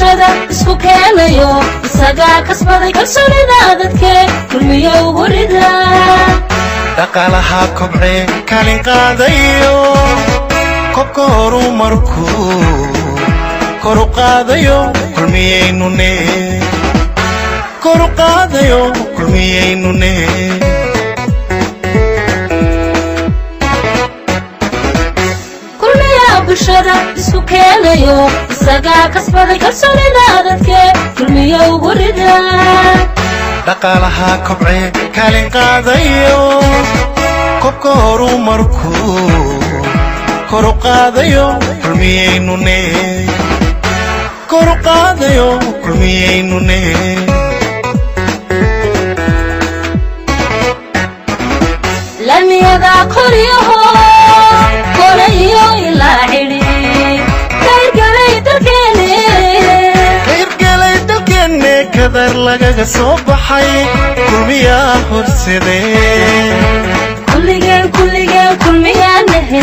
bulshada isku keenayo isaga kasbaday kalsoonida dadka kulmiyo urida dhaqaalaha kobcay kaalin qaadayo kobka horumarku kor u qaadayo kulmiyeynune kor u qaadayo kulmiyeynune bulshada isku keenayo isaga kasbaday kalsoonida dadka kulmiyo urida dhaqaalaha kobcay kaalin qaadayo kobka horumarku kor u qaadayo kulmiyeynune kor u qaadayo kulmiyeynune lamiyada koriyaho korayo ilaa xidhi kayrgalay dalkeenne kadar lagaga soo baxay kulmiyaa horsadee kulmiyaanahe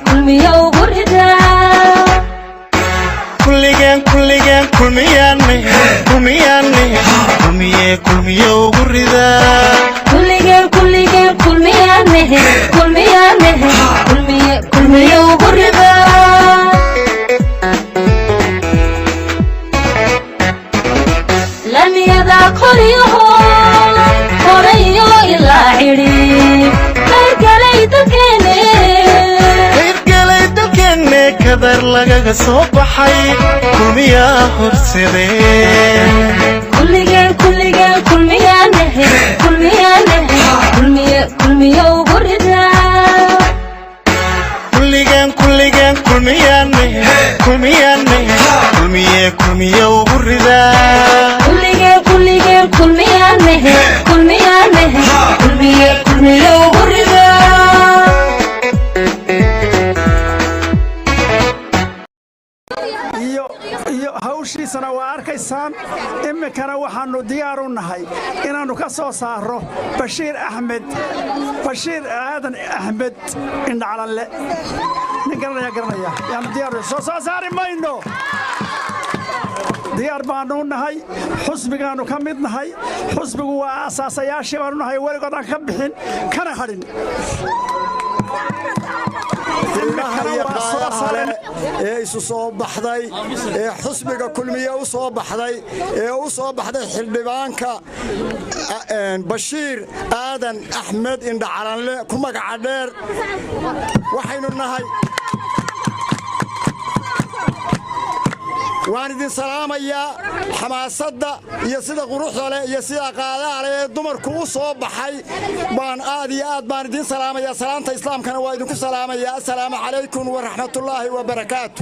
kulmiyo ugu rida kulmiyaane kulmiyo ugu rida kulmiyo ugu rida lamiyada koriyaho korayo ilaa xidhi kayrgalay dalkeenne kadar lagaga soo baxay kulmiyaa horsadee kulmiyo ugu rida kulmiyo ugu rida kulmiyo ugu rida iyo hawshiisana waa arkaysaan iminkana waxaanu diyaar u nahay inaannu ka soo saaro bashiir aadan axmed indhacalanle nin garanaya yaanu diyaar soo saari mayno diyaar baanu nahay xusbigaanu ka mid nahay xusbigu waa asaasayaashii baanu nahay weligood aan ka bixin kana hadhin ee isu soo baxday ee xusbiga kulmiye u soo baxday ee u soo baxday xildhibaanka bashiir aadan axmed indhacalanle ku magaca dheer waxaynu nahay waan idin salaamayaa xamaasadda iyo sida quruxda leh iyo sida qaadaha leh ee dumarku u soo baxay baan aad iyo aad baan idin salaamayaa salaanta islaamkana waa idinku salaamayaa assalaamu calaykum waraxmatullaahi wabarakaatu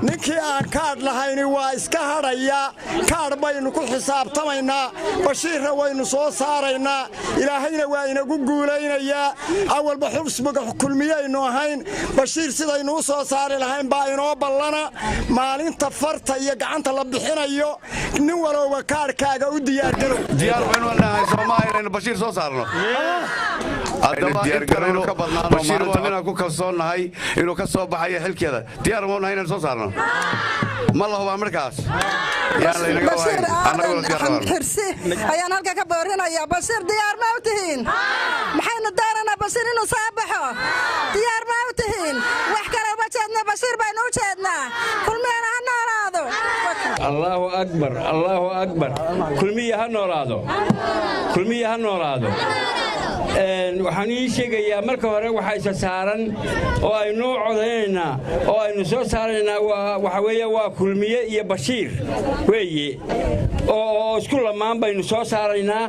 ninkii aan kaadh lahayni waa iska hadhayaa kaadh baynu ku xisaabtamaynaa bashiirra waynu soo saaraynaa ilaahayna waa inagu guulaynayaa awalba xusbiga kulmiyaynu ahayn bashiir sidaynu u soo saari lahayn baa inoo ballana maalinta farta iyo gacanta la bixinayo nin walowba kaadhkaaga u diyaargarow bashiir soo saarno bashiir waa ninaan ku kalsoonnahay inuu ka soo baxayo xilkeeda diyaar ma nahay inaan soo saarno ma la hubaa markaas bashiir aadan xirsi ayaan halka ka boorinayaa bashiir diyaar ma u tihiin maxaynu daaranaa bashiir inuu soo baxo diyaar ma u tihiin wax kale uma jeedna bashiir baynu u jeednaa kulmiyana ha noolaado allahu akbar kulmiya ha noolaado waxaan ii sheegayaa marka hore waxa isa saaran oo aynu codaynaynaa oo aynu soo saaraynaa waxa weeye waa kulmiye iyo bashiir weeye oo isku lamaan baynu soo saaraynaa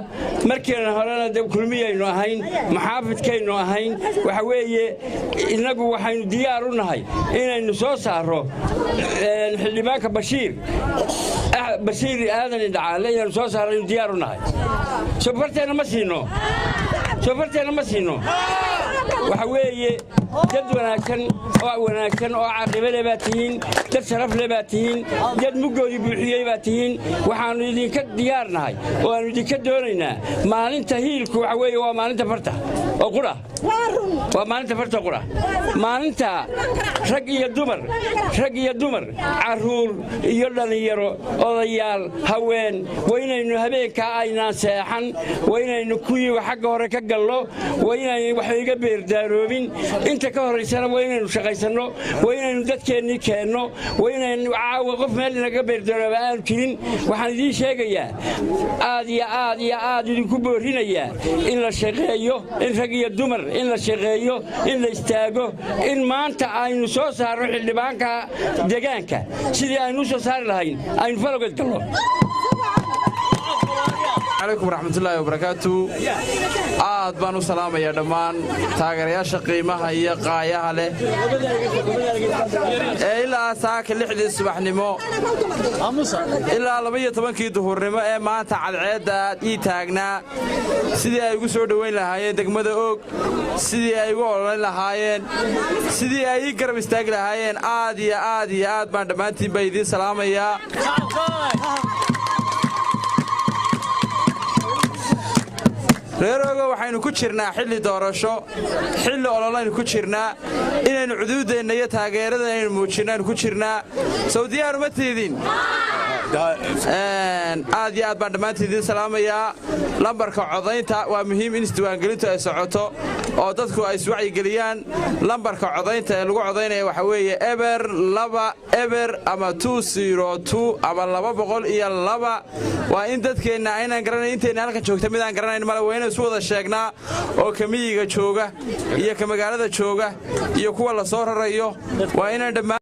markiina horena de kulmiyaynu ahayn maxaafidkaynu ahayn waxa weeye innagu waxaynu diyaar u nahay inaynu soo saaro xildhibaanka bashiir aadan indhacaale inaynu soo saaraynu diyaar u nahay sofarteena ma siino waxa weeye dad wanaagsan oo caqibe leh baad tihiin dad sharaf leh baad tihiin dad muggoodii buuxiyey baad tihiin waxaannu idinka diyaarnahay oo aannu idinka doonaynaa maalinta hiilku waxa weeye waa maalinta farta oo qura waa maalinta farta qura maalinta rag iyo dumar carruur iyo dhallinyaro odayaal haween waynaynu habeenkaa aynaan seexan waynaynu kuwiiba xagga hore ka gallo waynaynu wax iga beerdaaroobin inta ka horraysana waynaynu shaqaysanno waynaynu dadkeennii keenno waynaynu caawa qof meel inaga beerdarooba aanu jirin waxaan idiin sheegayaa aad iyo aad idinku boorrinayaa in la shaqeeyo in rag iyo dumar in la shaqeeyo in la istaago in maanta aynu soo saarno xildhibaanka deegaanka sidii aynu u soo saari lahayn aynu falowgeed galno عليكم ورحمة الله وبركاته aad baan u salaamayaa dhammaan taageerayaasha qiimaha iyo qaayaha leh ee ilaa saaka 6 subaxnimo ilaa 12 duhurnimo ee maanta cadceedda ii taagnaa sidii ay ugu soo dhaweyn lahaayeen degmada og sidii ay ugu ololeyn lahaayeen sidii ay ii garab istaagi lahaayeen aad baan dhammaantiin baa idiin salaamayaa reerooga waxaynu ku jirnaa xilli doorasho xilli ololaynu ku jirnaa inaynu cuduuddeenna iyo taageerada aynu muujinno aynu ku jirnaa sawdiyaanu ma tiidin aad iyo aad baan dhammaantiin idiin salaamayaa lambarka codaynta waa muhiim in isdiiwaangelintu ay socoto oo dadku ay iswacyigeliyaan lambarka codaynta ee lagu codaynaya waxaa weeye eber ama 202 ama 202 waa in dadkeenna aynaan garanayn inteenna halkan joogta midaan garanayn male waa inay isu wada sheegnaa oo ka miyiga jooga iyo ka magaalada jooga iyo kuwa la soo rarayo waa inaan dhammaan